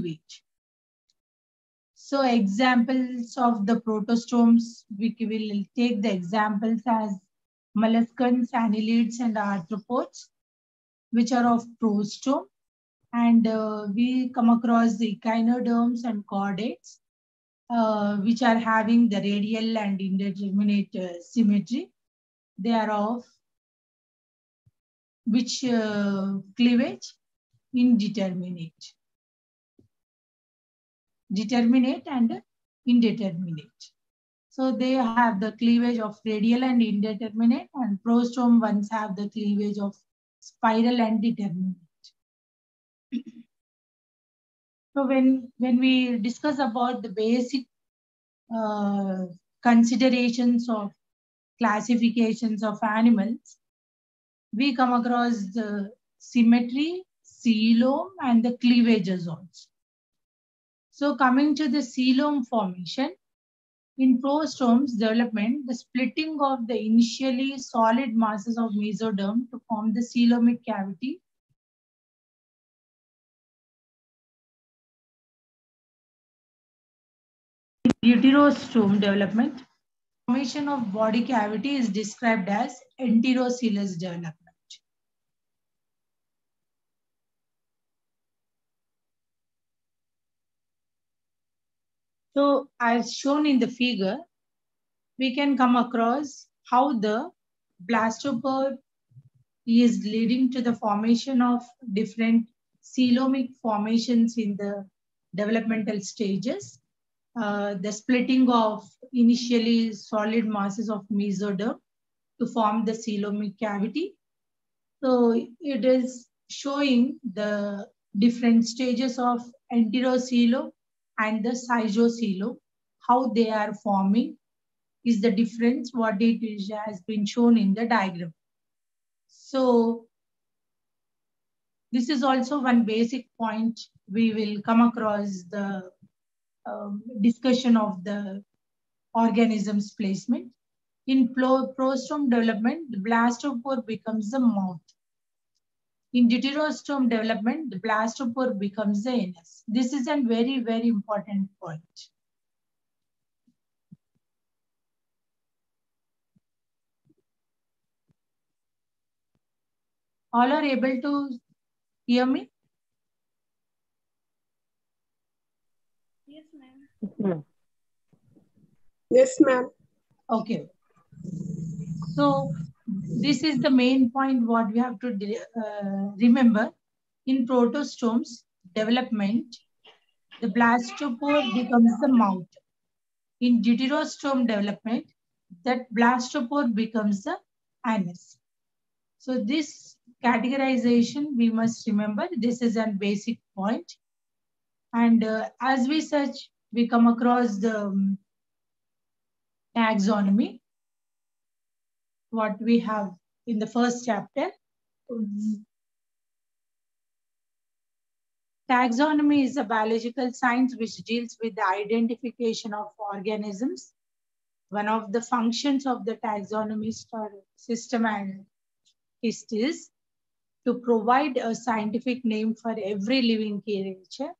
cleavage. So examples of the protostomes, we will take the examples as molluscans, annelids, and arthropods, which are of prostome. And we come across the echinoderms and chordates, which are having the radial and indeterminate symmetry. They are of which cleavage? Indeterminate. Determinate and indeterminate. So they have the cleavage of radial and indeterminate, and prostome ones have the cleavage of spiral and determinate. So when we discuss about the basic considerations of classifications of animals, we come across the symmetry, coelom, and the cleavages also. So coming to the coelom formation, in prostomes development, the splitting of the initially solid masses of mesoderm to form the coelomic cavity Deuterostome development, formation of body cavity is described as enterocoelous development. So as shown in the figure, we can come across how the blastopod is leading to the formation of different coelomic formations in the developmental stages. The splitting of initially solid masses of mesoderm to form the coelomic cavity. So it is showing the different stages of enterocoelom and the cytocoelom, how they are forming is the difference, what it is has been shown in the diagram. So this is also one basic point we will come across the discussion of the organism's placement. In prostome development, the blastopore becomes the mouth. In deuterostome development, the blastopore becomes the anus. This is a very, very important point. All are able to hear me? Yes, ma'am. Yes, ma'am. Okay. So this is the main point what we have to remember. In protostomes development, the blastopore becomes the mouth. In deuterostome development, that blastopore becomes the anus. So this categorization we must remember. This is a basic point. And as we search, we come across the taxonomy, what we have in the first chapter. Taxonomy is a biological science which deals with the identification of organisms. One of the functions of the taxonomist or systematist is to provide a scientific name for every living creature.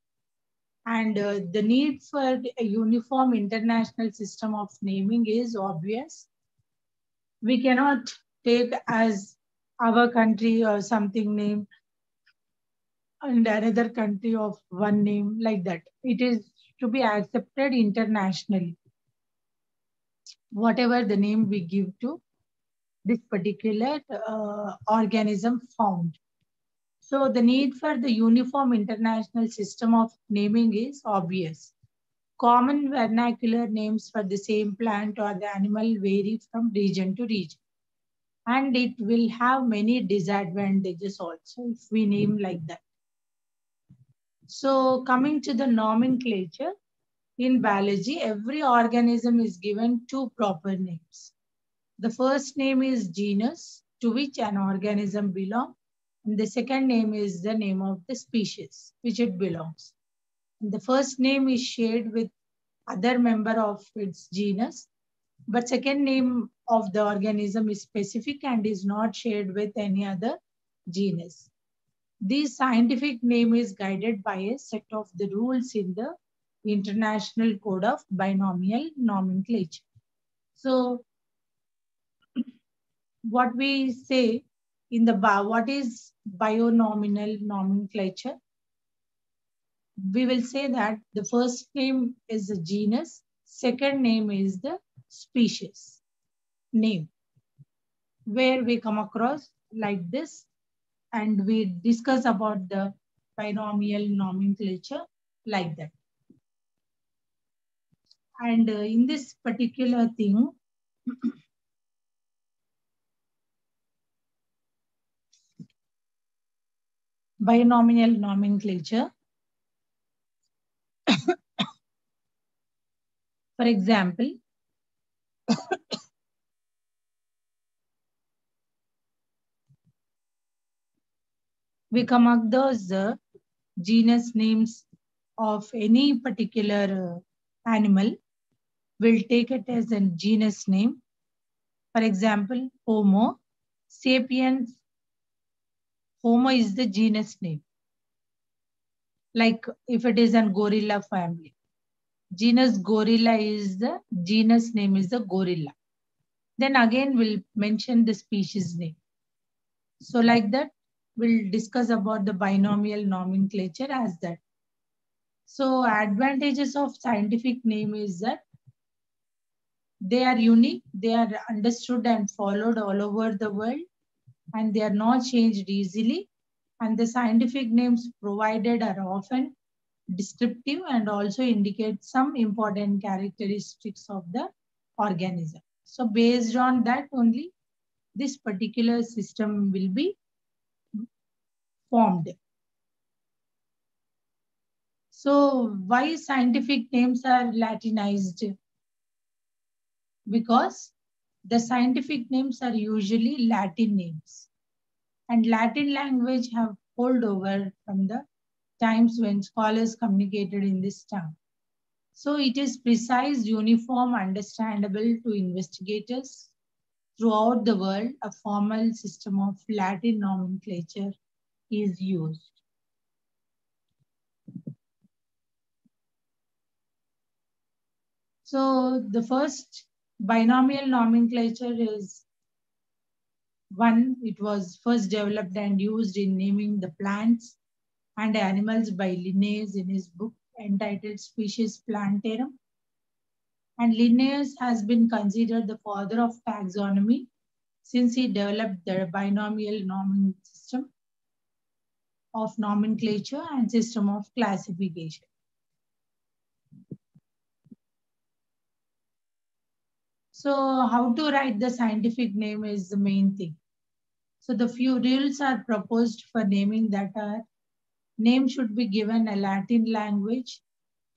And the need for a uniform international system of naming is obvious. We cannot take as our country or something name and another country of one name like that. It is to be accepted internationally. Whatever the name we give to this particular organism found. So the need for the uniform international system of naming is obvious. Common vernacular names for the same plant or the animal vary from region to region. And it will have many disadvantages also if we name like that. So coming to the nomenclature, in biology, every organism is given two proper names. The first name is genus, to which an organism belongs. And the second name is the name of the species, which it belongs. And the first name is shared with other member of its genus, but second name of the organism is specific and is not shared with any other genus. This scientific name is guided by a set of the rules in the International Code of Binomial Nomenclature. So what we say in the what is bionomial nomenclature? We will say that the first name is the genus, second name is the species name, where we come across like this, and we discuss about the binomial nomenclature like that. And in this particular thing, binomial nomenclature, for example, we come across the genus names of any particular animal. We'll take it as a genus name. For example, Homo sapiens. Homo is the genus name. Like if it is a gorilla family, genus gorilla is the genus name is the gorilla. Then again we'll mention the species name. So like that, we'll discuss about the binomial nomenclature as that. So advantages of scientific name is that they are unique, they are understood and followed all over the world, and they are not changed easily. And the scientific names provided are often descriptive and also indicate some important characteristics of the organism. So based on that only, this particular system will be formed. So why scientific names are Latinized? Because the scientific names are usually Latin names, and Latin language have hold over from the times when scholars communicated in this tongue. So it is precise, uniform, understandable to investigators throughout the world. A formal system of Latin nomenclature is used. So the first binomial nomenclature is one. It was first developed and used in naming the plants and animals by Linnaeus in his book entitled Species Plantarum. And Linnaeus has been considered the father of taxonomy since he developed the binomial system of nomenclature and system of classification. So how to write the scientific name is the main thing. So the few rules are proposed for naming that are: name should be given a Latin language,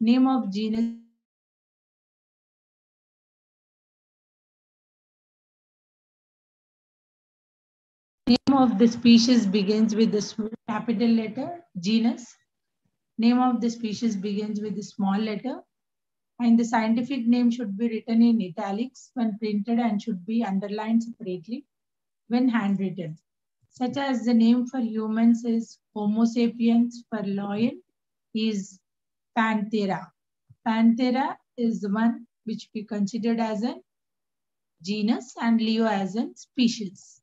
name of genus name of the species begins with the capital letter, genus. Name of the species begins with the small letter, and the scientific name should be written in italics when printed and should be underlined separately when handwritten. Such as the name for humans is Homo sapiens, for lion is Panthera. Panthera is the one which we considered as a genus and Leo as a species.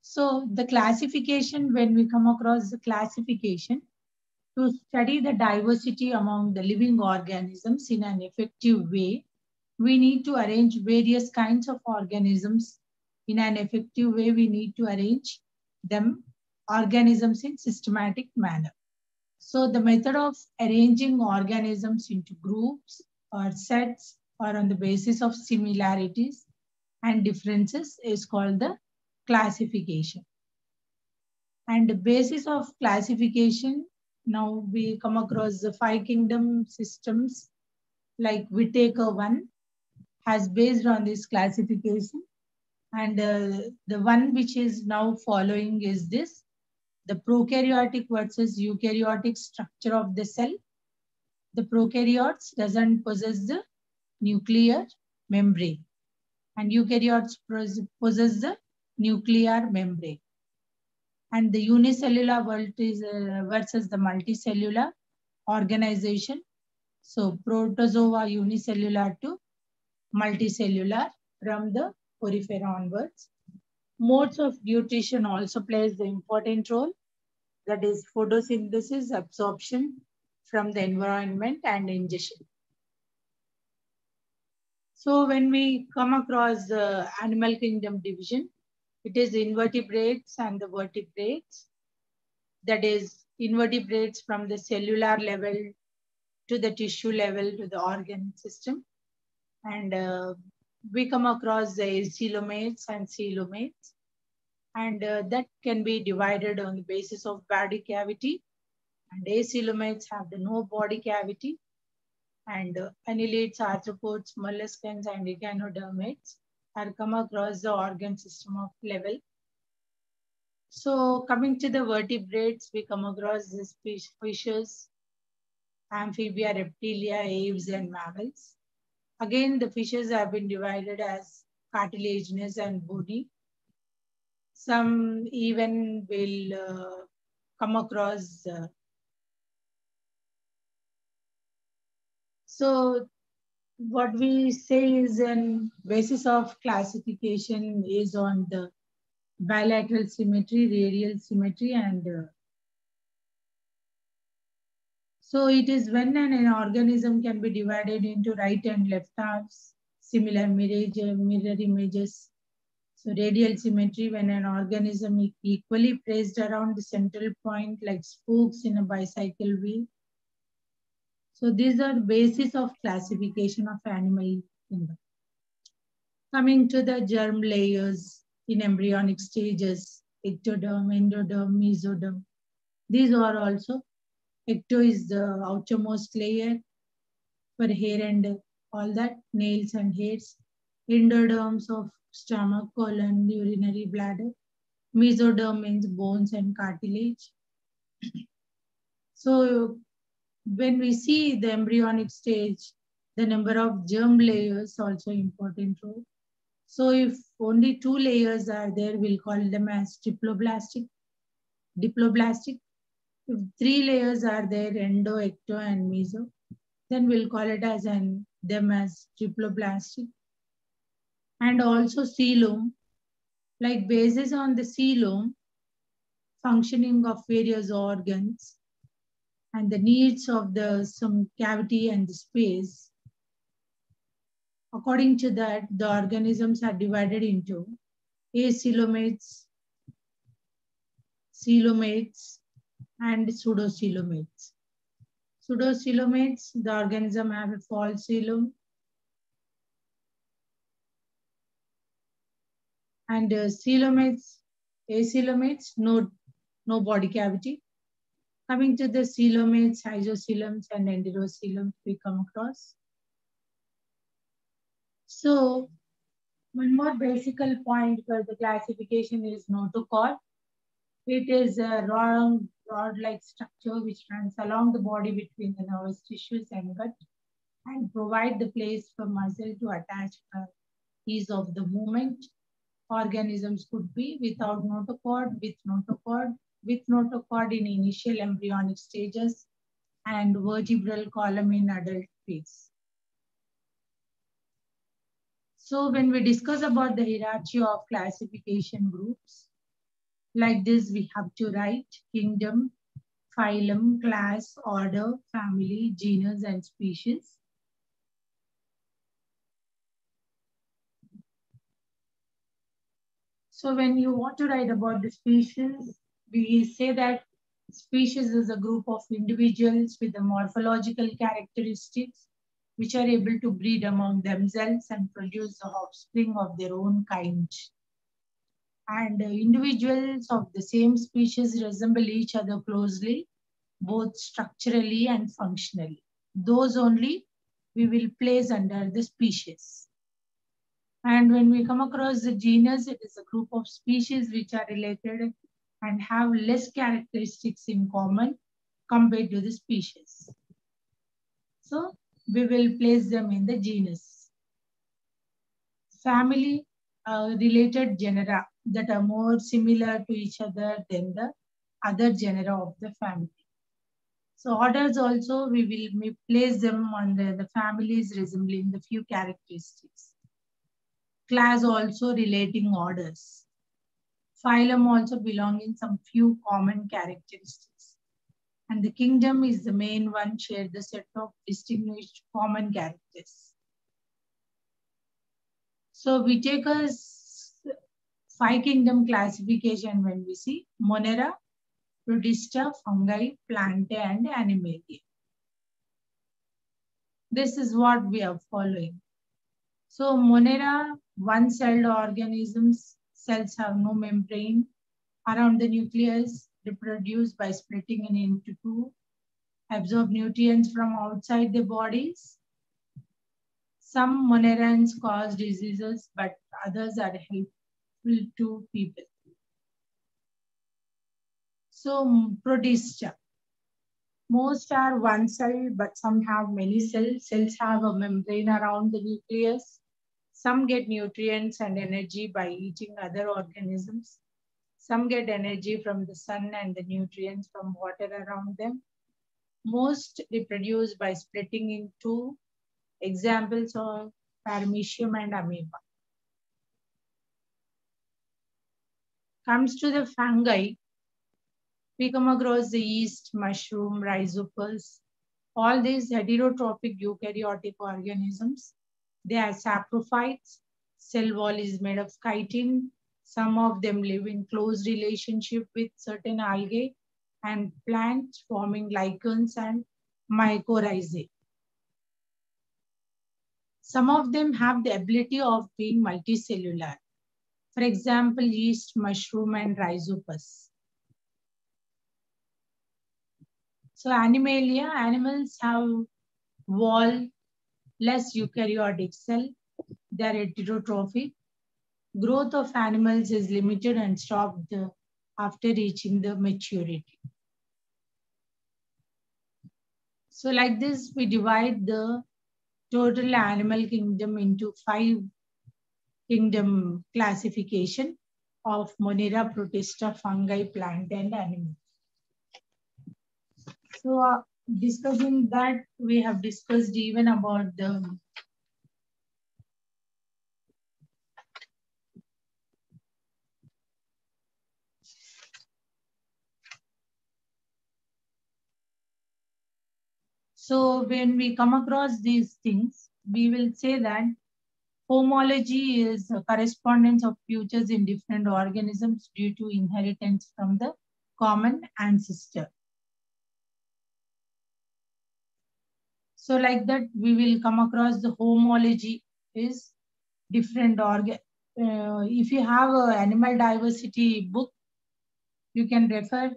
So the classification, when we come across the classification, to study the diversity among the living organisms in an effective way, we need to arrange various kinds of organisms in an effective way. We need to arrange them, organisms, in systematic manner. So the method of arranging organisms into groups or sets or on the basis of similarities and differences is called the classification. And the basis of classification, now we come across the 5 kingdom systems, like Whitaker 1 has based on this classification. And the one which is now following is this: the prokaryotic versus eukaryotic structure of the cell. The prokaryotes doesn't possess the nuclear membrane, and eukaryotes possess the nuclear membrane. And the unicellular world is versus the multicellular organization. So protozoa unicellular to multicellular from the porifera onwards. Modes of nutrition also plays the important role, that is photosynthesis, absorption from the environment, and ingestion. So when we come across the animal kingdom division, it is invertebrates and the vertebrates. That is invertebrates from the cellular level to the tissue level to the organ system. And we come across the coelomates and coelomates. And that can be divided on the basis of body cavity. And acoelomates have the no body cavity. And annelids, arthropods, molluscans, and echinodermates are come across the organ system of level. So coming to the vertebrates, we come across the fishes, amphibia, reptilia, aves, and mammals. Again, the fishes have been divided as cartilaginous and bony. Some even will come across. So what we say is an basis of classification is on the bilateral symmetry, radial symmetry, and so it is when an organism can be divided into right and left halves, similar mirror images. So radial symmetry, when an organism is equally placed around the central point like spokes in a bicycle wheel. So these are the basis of classification of animal kingdom. Coming to the germ layers in embryonic stages, ectoderm, endoderm, mesoderm. These are also, ecto is the outermost layer for hair and all that, nails and hairs. Endoderms of stomach, colon, urinary bladder. Mesoderm means bones and cartilage. So when we see the embryonic stage, the number of germ layers also important role. So if only 2 layers are there, we'll call them as diploblastic. If 3 layers are there, endo, ecto, and meso, then we'll call it as them as triploblastic. And also coelom, like basis on the coelom, functioning of various organs and the needs of some cavity and the space. According to that, the organisms are divided into acoelomates, coelomates, and pseudocoelomates. Pseudocoelomates, the organism have a false coelom. And acoelomates, no body cavity. Coming to the coelomates, isocoeloms, and enterocoeloms we come across. So one more basic point for the classification is notochord. It is a rod-like structure which runs along the body between the nervous tissues and gut and provide the place for muscle to attach for ease of the movement. Organisms could be without notochord, with notochord in initial embryonic stages, and vertebral column in adult phase. So when we discuss about the hierarchy of classification groups, like this, we have to write kingdom, phylum, class, order, family, genus, and species. So when you want to write about the species, we say that species is a group of individuals with the morphological characteristics which are able to breed among themselves and produce the offspring of their own kind. And individuals of the same species resemble each other closely, both structurally and functionally. Those only we will place under the species. And when we come across the genus, it is a group of species which are related and have less characteristics in common compared to the species. So we will place them in the genus. Family related genera that are more similar to each other than the other genera of the family. So orders also, we will place them on the families resembling the few characteristics. Class also relating orders. Phylum also belonging some few common characteristics. And the kingdom is the main one, share the set of distinguished common characters. So we take a 5 kingdom classification when we see Monera, Protista, Fungi, Plantae, and Animalia. This is what we are following. So Monera, one-celled organisms, cells have no membrane around the nucleus, reproduce by splitting it into two, absorb nutrients from outside the bodies. Some monerans cause diseases, but others are helpful to people. So Protista. Most are one cell, but some have many cells. Cells have a membrane around the nucleus. Some get nutrients and energy by eating other organisms. Some get energy from the sun and the nutrients from water around them. Most reproduce by splitting into examples of paramecium and amoeba. Comes to the fungi, we come across the yeast, mushroom, rhizopus, all these heterotrophic eukaryotic organisms. They are saprophytes. Cell wall is made of chitin. Some of them live in close relationship with certain algae and plants forming lichens and mycorrhizae. Some of them have the ability of being multicellular. For example, yeast, mushroom, and rhizopus. So animalia, animals have wall, less eukaryotic cell. They are heterotrophic. Growth of animals is limited and stopped after reaching the maturity. So like this, we divide the total animal kingdom into 5 kingdom classification of Monera, Protista, fungi, plant, and animal. So discussing that, we have discussed even about the so when we come across these things, we will say that homology is a correspondence of features in different organisms due to inheritance from the common ancestor. So like that, we will come across the homology is different organ. If you have an animal diversity book, you can refer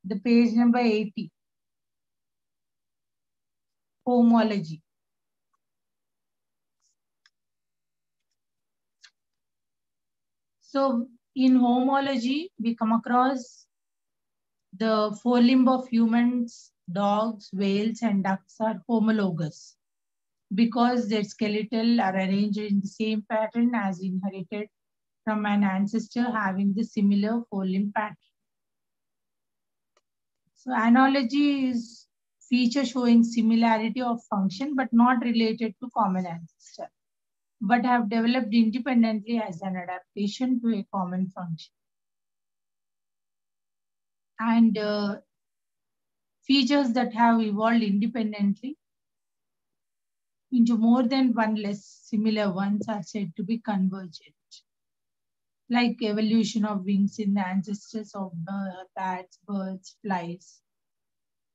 the page number 80, homology. So in homology, we come across the forelimb of humans, dogs, whales, and ducks are homologous because their skeletal are arranged in the same pattern as inherited from an ancestor having the similar forelimb pattern. So analogy is feature showing similarity of function but not related to common ancestor, but have developed independently as an adaptation to a common function. And features that have evolved independently into more than one less similar ones are said to be convergent, like evolution of wings in the ancestors of bats, birds, flies,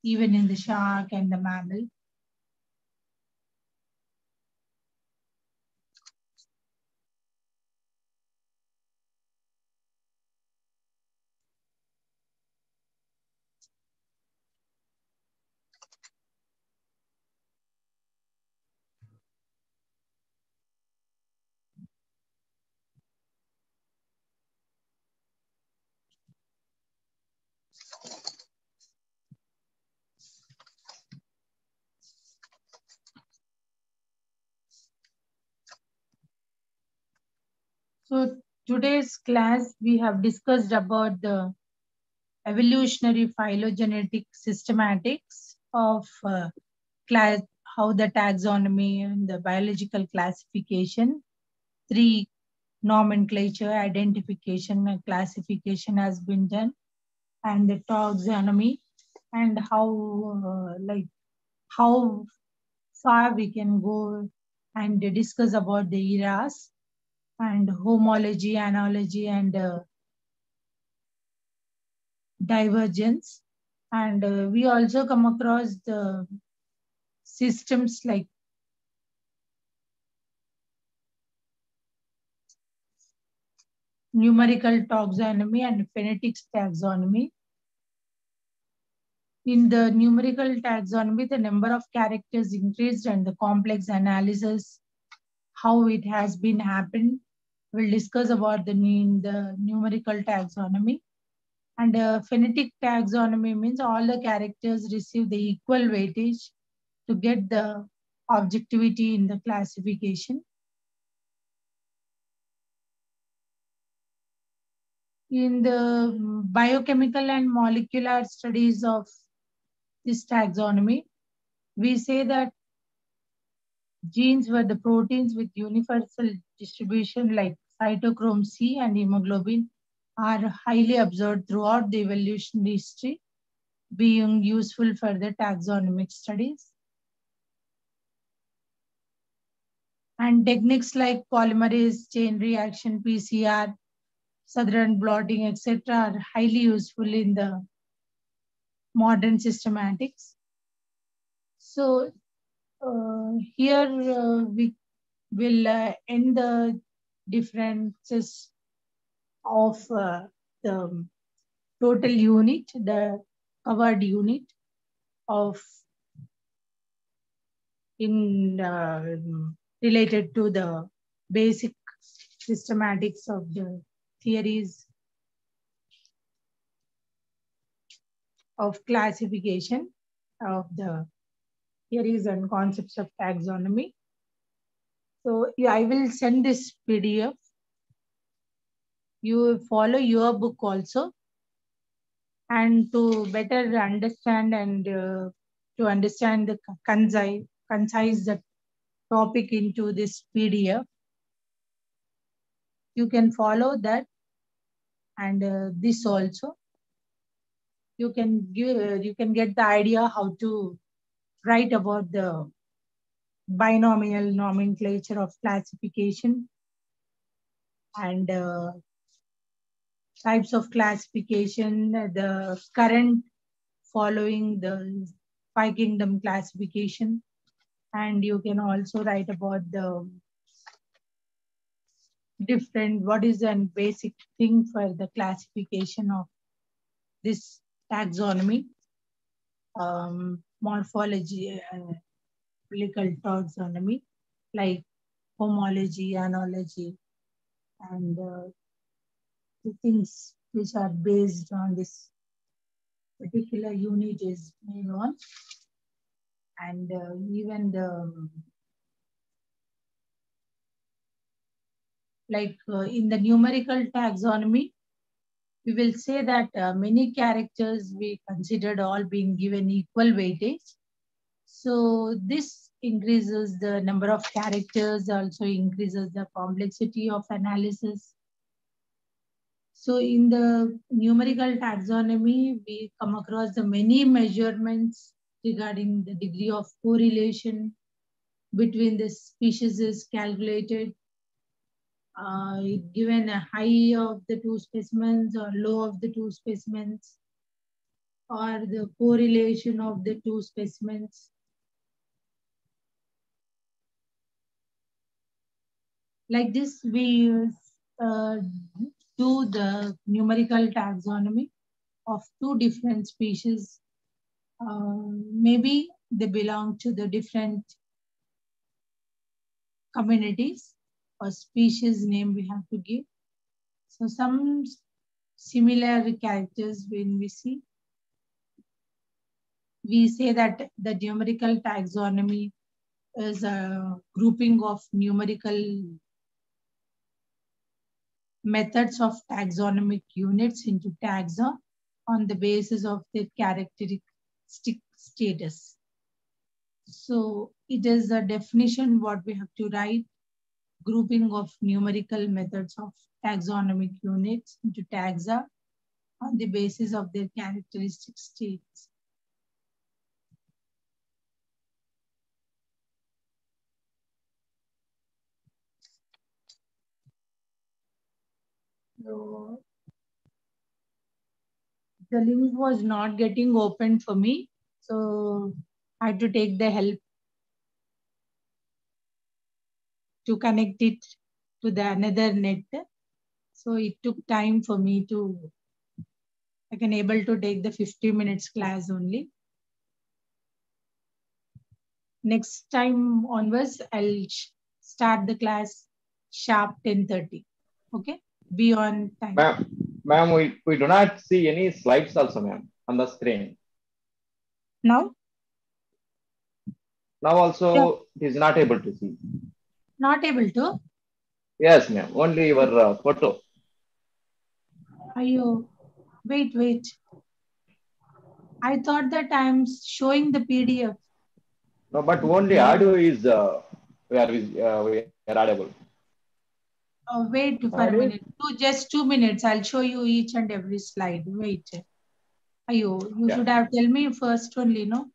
even in the shark and the mammal. So today's class, we have discussed about the evolutionary phylogenetic systematics of class, how the taxonomy and the biological classification, three nomenclature, identification, and classification has been done, and the taxonomy, and how far we can go and discuss about the eras and homology, analogy, and divergence. And we also come across the systems like numerical taxonomy and phonetics taxonomy. In the numerical taxonomy, the number of characters increased and the complex analysis, how it has been happened. We'll discuss about the numerical taxonomy. And phonetic taxonomy means all the characters receive the equal weightage to get the objectivity in the classification. In the biochemical and molecular studies of this taxonomy, we say that genes were the proteins with universal distribution like cytochrome C and hemoglobin are highly observed throughout the evolutionary history, being useful for the taxonomic studies. And techniques like polymerase, chain reaction, PCR, Southern blotting, etc. are highly useful in the modern systematics. So here we will end the differences of the total unit, the covered unit of related to the basic systematics of the theories of classification of the theories and concepts of taxonomy. So yeah, I will send this PDF. You follow your book also, and to better understand and to understand the concise the topic into this PDF, you can follow that, and this also you can get the idea how to write about the binomial nomenclature of classification and types of classification, the current following the five kingdom classification, and you can also write about the different, what is an basic thing for the classification of this taxonomy, morphology, political taxonomy, like homology, analogy, and the things which are based on this particular unit is made on, and even the in the numerical taxonomy, we will say that many characters we considered all being given equal weightage. So this increases the number of characters, also increases the complexity of analysis. So in the numerical taxonomy, we come across the many measurements regarding the degree of correlation between the species is calculated, given a high of the two specimens or low of the two specimens, or the correlation of the two specimens. Like this, we do the numerical taxonomy of two different species. Maybe they belong to the different communities or species name we have to give. So some similar characters when we see, we say that the numerical taxonomy is a grouping of numerical methods of taxonomic units into taxa on the basis of their characteristic status. So it is a definition what we have to write, grouping of numerical methods of taxonomic units into taxa on the basis of their characteristic states. So the link was not getting open for me, so I had to take the help to connect it to the another net. So it took time for me to, I can able to take the 50 minutes class only. Next time onwards, I'll start the class sharp 10:30. Okay, be on time. Ma'am, we do not see any slides also, ma'am, on the screen. Now? Now also it is not able to see. Not able to? Yes, ma'am. Only your photo. Ayo, wait. I thought that I'm showing the PDF. No, but only audio is we are audible. Oh, wait for a minute. Just 2 minutes. I'll show you each and every slide. Wait. Ayo, you should have tell me first only, no?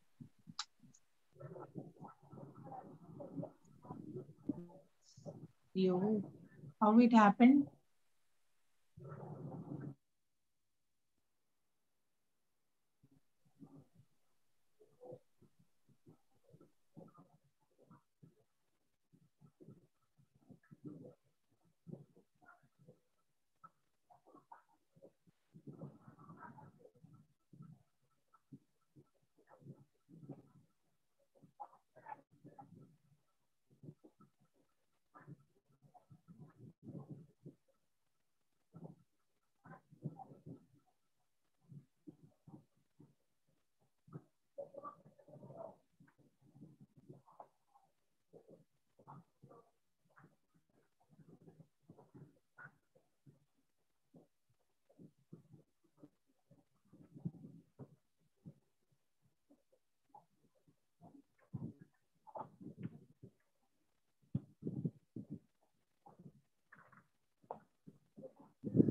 Yo, how it happened?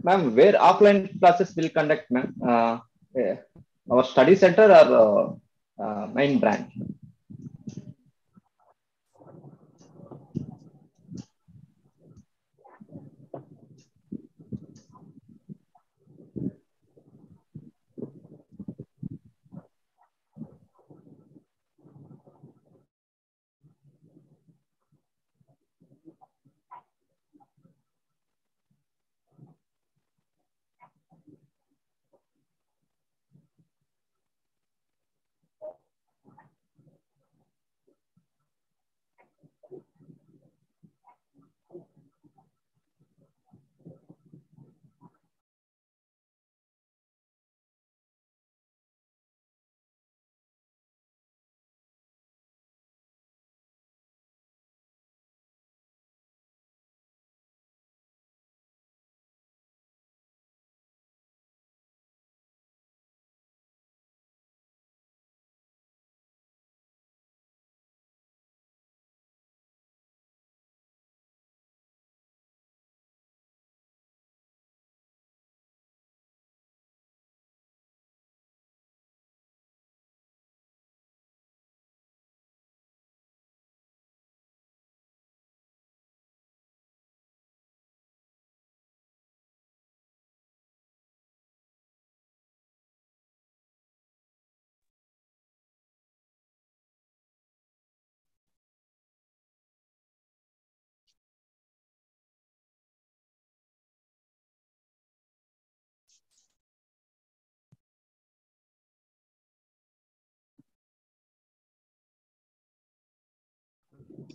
Ma'am, where offline classes will conduct, ma'am? Our study center or main branch?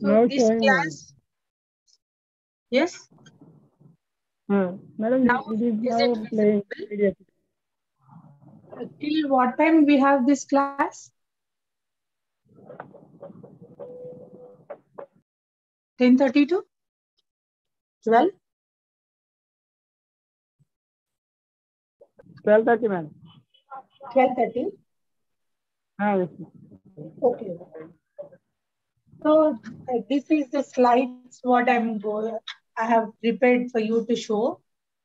So this class, yes? Madam, Now, it is is now it playing. visible? Till what time we have this class? 10:30 to 12? 12:30, ma'am. 12:30? Yes. Okay. So this is the slides what I have prepared for you to show.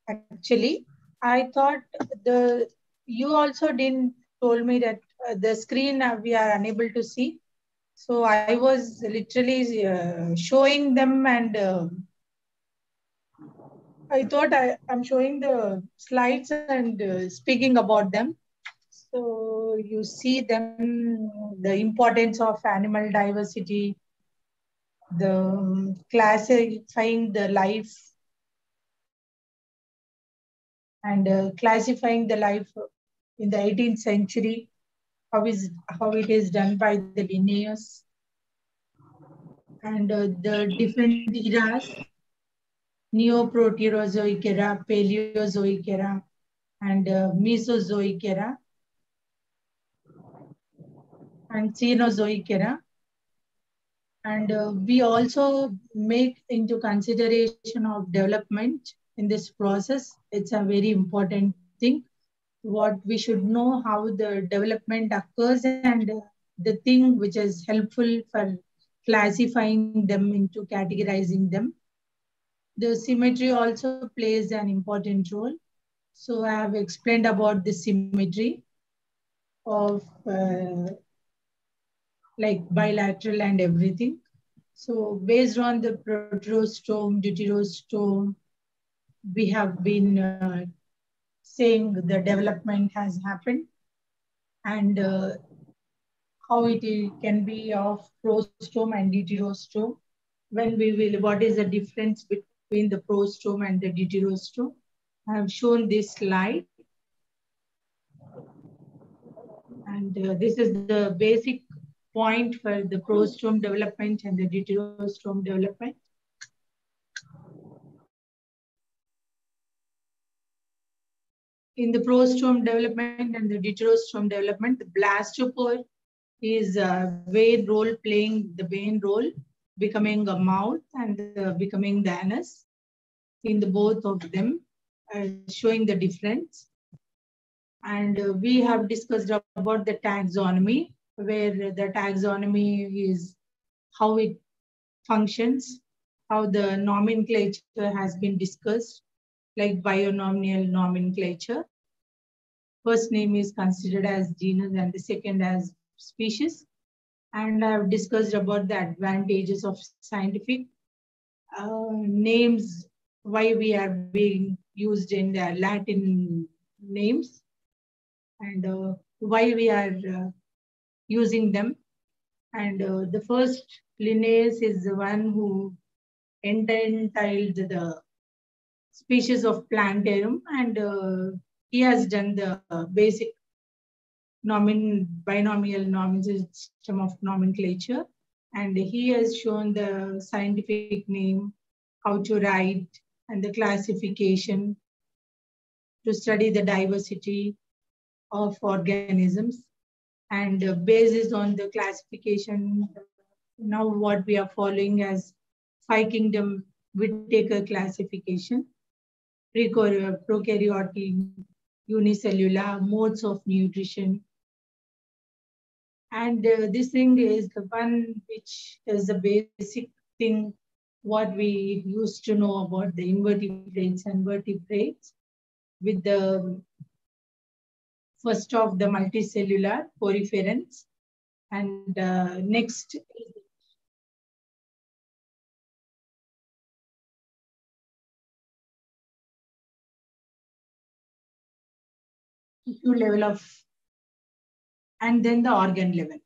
Actually, I thought you also didn't told me that the screen we are unable to see. So I was literally showing them, and I thought I'm showing the slides and speaking about them. So you see them, the importance of animal diversity, the classifying the life, and classifying the life in the 18th century, how it is done by the Linnaeus, and the different eras, Neoproterozoic era, Paleozoic era, and Mesozoic era, and Cenozoic era. And we also make into consideration of development in this process. It's a very important thing. What we should know how the development occurs, and the thing which is helpful for classifying them into categorizing them. The symmetry also plays an important role. So I have explained about the symmetry of like bilateral and everything. So based on the proterostome, deuterostome, we have been saying the development has happened, and how it can be of prostome and deuterostome. What is the difference between the prostome and the deuterostome? I have shown this slide. And this is the basic point for the prostome development and the deuterostome development. In the prostome development and the deuterostome development, the blastopore is playing the main role, becoming a mouth and becoming the anus in the both of them, showing the difference. And we have discussed about the taxonomy, where the taxonomy is how it functions, how the nomenclature has been discussed, like bionomial nomenclature. First name is considered as genus and the second as species. And I've discussed about the advantages of scientific names, why we are being used in the Latin names, and why we are using them. And the first Linnaeus is the one who entitled the species of Plantarum, and he has done the basic binomial system of nomenclature, and he has shown the scientific name, how to write, and the classification to study the diversity of organisms. And based on the classification, now what we are following as 5 kingdom Whittaker classification, prokaryotic, unicellular, modes of nutrition. And this thing is the one which is the basic thing what we used to know about the invertebrates and vertebrates, with the first of the multicellular poriferans, and next tissue level of, and then the organ level.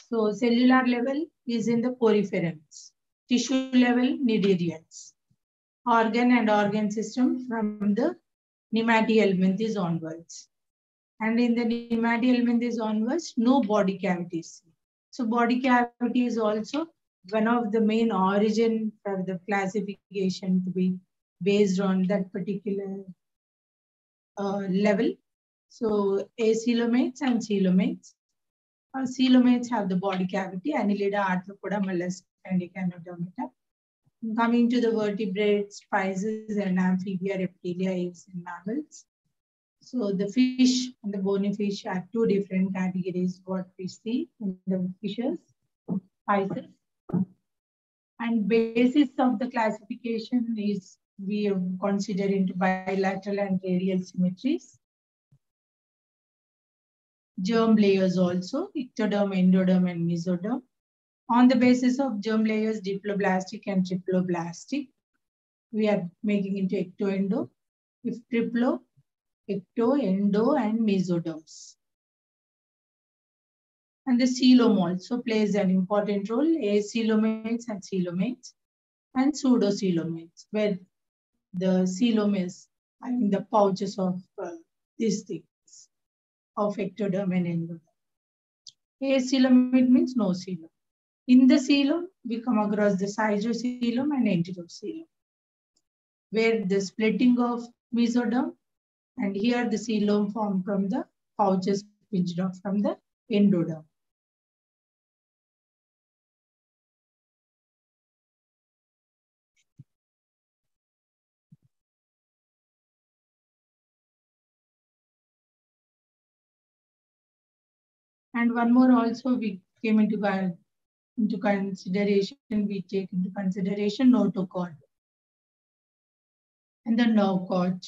So cellular level is in the poriferans, tissue level cnidarians, organ and organ system from the nematihelminthes onwards. And in the nematihelminthes onwards, no body cavities. So body cavity is also one of the main origin for the classification to be based on that particular level. So acoelomates and coelomates. Coelomates have the body cavity, Annelida, Arthropoda, mollusca, and Echinodermata. Coming to the vertebrates, spices, and amphibia, reptilia, apes, and mammals. So the fish and the bony fish are two different categories. What we see in the fishes, spices, and basis of the classification is we have considered into bilateral and radial symmetries. Germ layers also, ectoderm, endoderm, and mesoderm. On the basis of germ layers, diploblastic and triploblastic, we are making into ectoendo. If triplo, ecto, endo, and mesoderms. And the coelom also plays an important role, acoelomates and coelomates, and pseudocoelomates, where the coelom is having the pouches of these things of ectoderm and endoderm. Acoelomate means no coelom. In the coelom, we come across the cytocoelom and enterocoelom, where the splitting of mesoderm, and here the coelom formed from the pouches pinched off from the endoderm. And one more also we came into consideration, we take into consideration notochord and the nerve cord.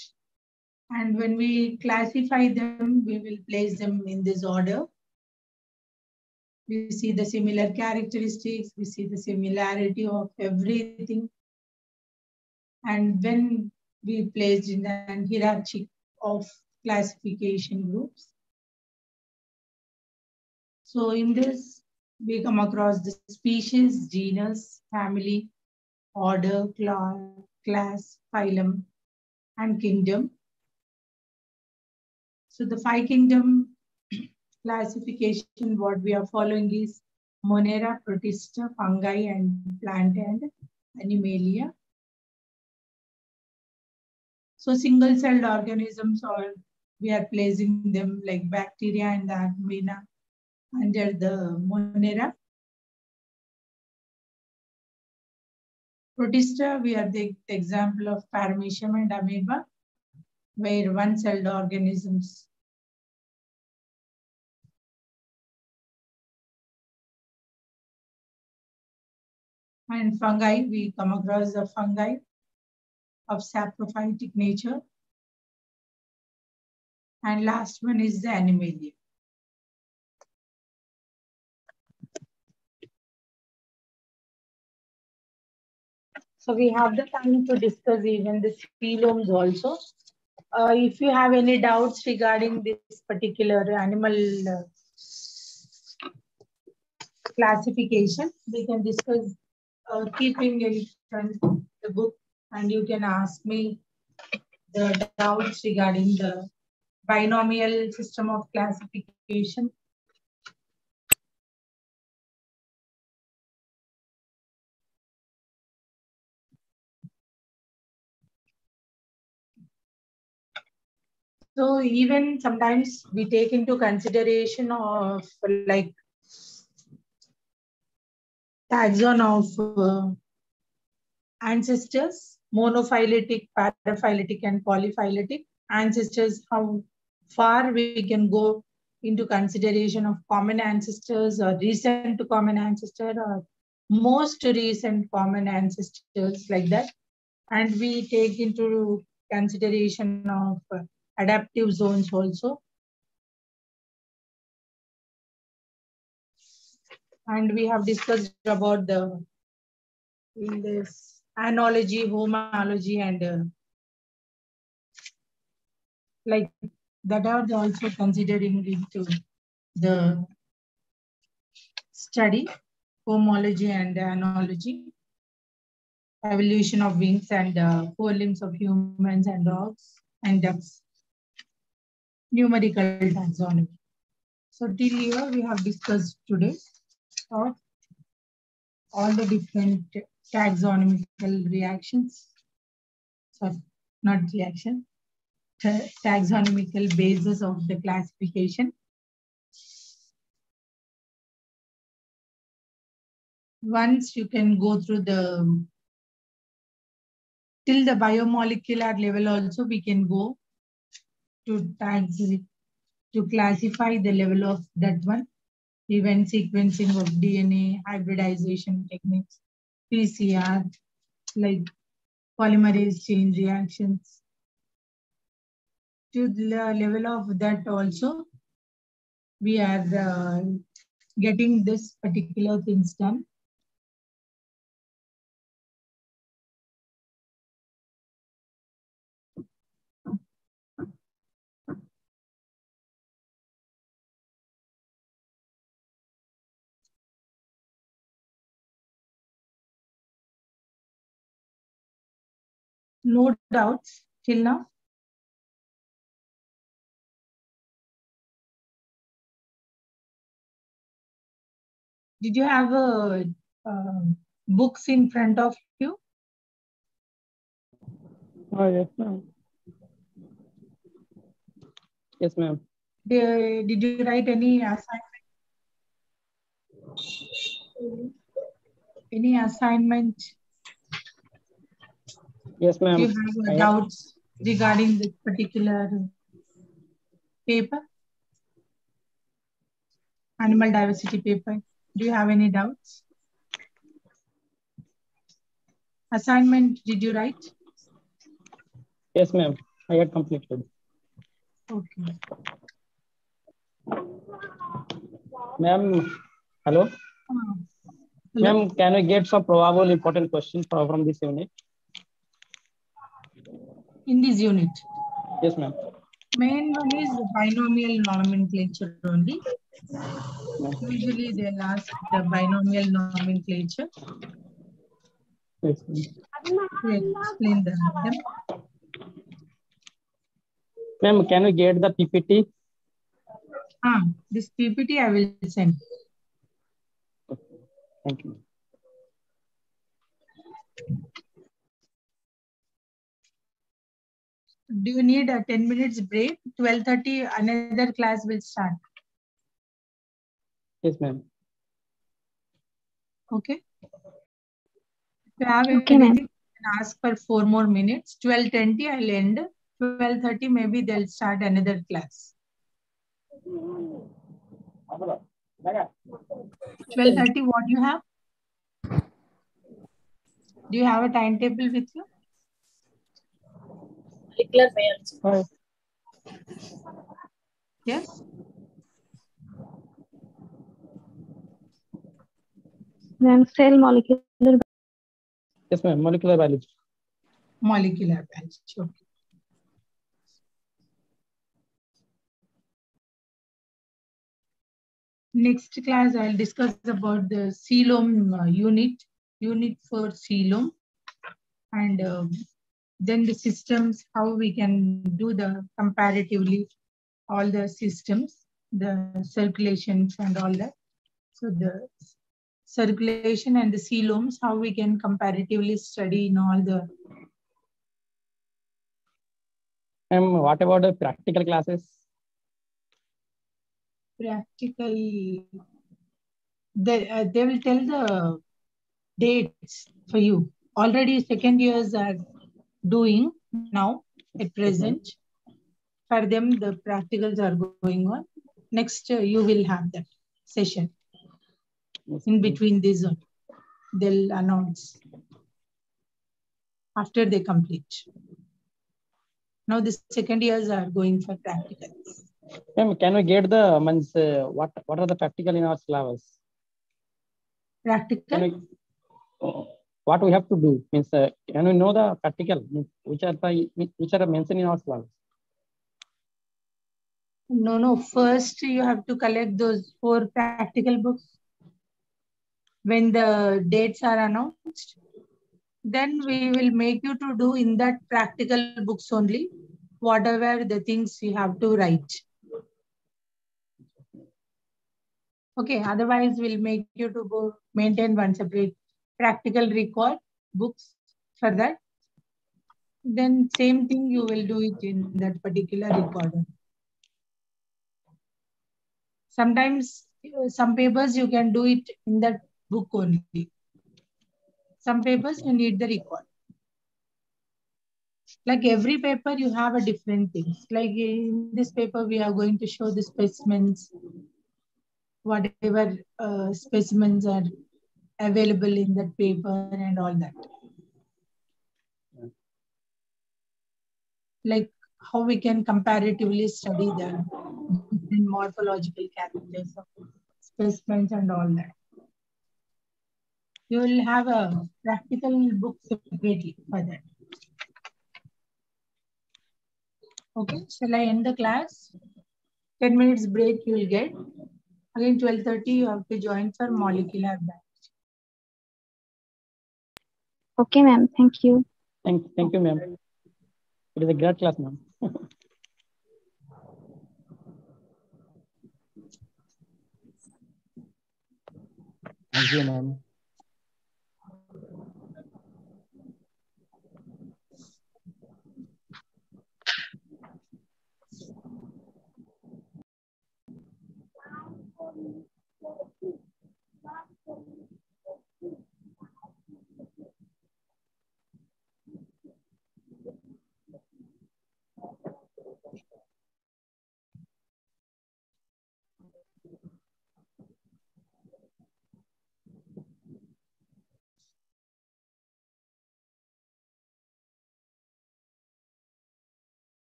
And when we classify them, we will place them in this order. We see the similar characteristics, we see the similarity of everything. And when we place in the hierarchy of classification groups. So in this, we come across the species, genus, family, order, class, phylum, and kingdom. So the 5 kingdom classification, what we are following is Monera, Protista, fungi, and plant and animalia. So single-celled organisms, or we are placing them like bacteria and the amina under the Monera. Protista, we are the example of paramecium and amoeba, where one-celled organisms. And fungi, we come across the fungi of saprophytic nature. And last one is the animalia. So we have the time to discuss even the coeloms also. If you have any doubts regarding this particular animal classification, we can discuss keeping it in the book, and you can ask me the doubts regarding the binomial system of classification. So even sometimes we take into consideration of like taxon of ancestors, monophyletic, paraphyletic, and polyphyletic ancestors, how far we can go into consideration of common ancestors or recent to common ancestor or most recent common ancestors like that. And we take into consideration of adaptive zones also. And we have discussed about the in this analogy, homology, and like that are also considering into the study, homology and analogy, evolution of wings and forelimbs of humans and dogs and ducks, numerical taxonomy. So till here we have discussed today of all the different taxonomical reactions, sorry, not reaction, taxonomical basis of the classification. Once you can go through the till the biomolecular level also we can go to classify the level of that one. Event sequencing of DNA, hybridization techniques, PCR, like polymerase chain reactions. To the level of that also, we are getting this particular things done. No doubts till now. Did you have books in front of you? Oh, yes, ma'am. Yes, ma'am. Did you write any assignment? Any assignment? Yes, Do ma'am. you have doubts regarding this particular paper? Animal diversity paper. Do you have any doubts? Assignment, did you write? Yes, ma'am. I had completed. Okay. Ma'am, hello? Hello? Ma'am, can I get some probable important questions from this unit? In this unit? Yes, ma'am. Main one is binomial nomenclature only. Usually they'll ask the binomial nomenclature. Yes, ma'am. We'll explain them. Ma'am, can we get the PPT? This PPT I will send. Thank you. Do you need a 10 minutes break? 12:30 another class will start. Yes, ma'am. Okay. If you have Okay, anything, you can ask for 4 more minutes. 12:20 I'll end. 12:30 maybe they'll start another class. 12:30 what you have? Do you have a timetable with you? Molecular biology. Yes. Ma'am, cell molecular. Yes, ma'am. Molecular biology. Molecular biology. Okay. Next class, I'll discuss about the coelom unit for coelom, and then the systems, how we can do the comparatively all the systems, the circulations and all that. So the circulation and the coeloms, how we can comparatively study in all the. What about the practical classes? Practical, they will tell the dates for you. Already second years are doing now at present. For them, the practicals are going on. Next, you will have that session. In between this one, they'll announce after they complete. Now the second years are going for practicals. Can we get the what are the practical in our syllabus? Practical? What we have to do means can we know the practical which are mentioned in our syllabus? No. First, you have to collect those 4 practical books. When the dates are announced, then we will make you to do in that practical books only, whatever the things you have to write. Okay, otherwise we'll make you to go maintain one separate practical record books for that. Then same thing you will do it in that particular recorder. Sometimes some papers you can do it in that book only. Some papers you need the record. Like every paper, you have a different things. Like in this paper, we are going to show the specimens, whatever specimens are available in that paper and all that. Like how we can comparatively study the different morphological characters of specimens and all that. You will have a practical book separately for that. Okay, shall I end the class? 10 minutes break you will get. Again, 12:30 you have to join for molecular batch. Okay, ma'am. Thank you. Thank you, ma'am. It is a great class, ma'am. Thank you, ma'am.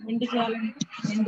End చేయాలంటే end.